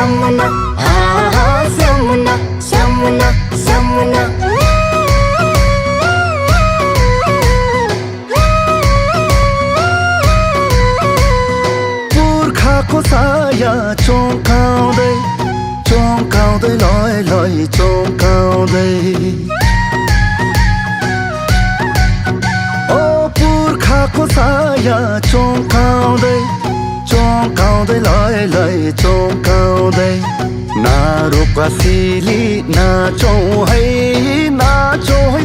श्यामुना श्यामुना श्यामुना श्यामुना पुर्खाको साया चोकाउँदै चोकाउँदै लय लय चोकाउँदै ओ पुर्खाको साया चोकाउँदै चोकाउँदै लय लय चोकाउँदै नारोकासिली नाचौँ है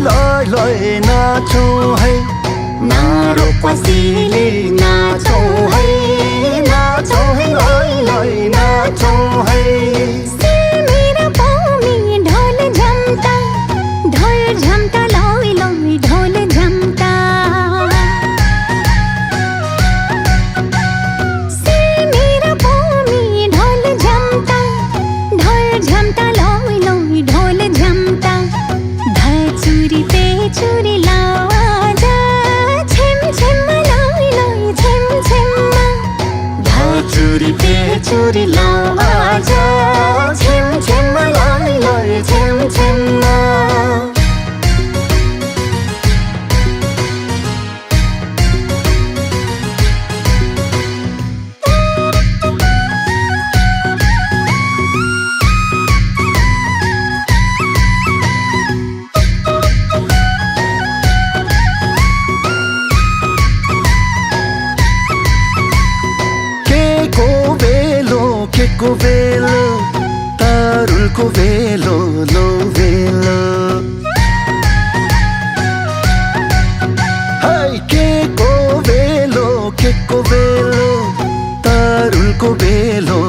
लय लय नाचौँ है नारोकासिली नाचौँ है लय लय नाचौँ है मेरा पाउमी ढोल झम्टा लय लय ढोल झम्टा मेरा पाउमी ढोल झम्टा लय लय ढोल झम्टा धचुरी पे चुरी लावाजा छेम छेम लय लय छेम छेम धचुरी पे चुरी लावाजा छेम छेम लय लय छेम छेम केको बेलो तारुलको बेलो लो बेलो हाय केको बेलो तारुलको बेलो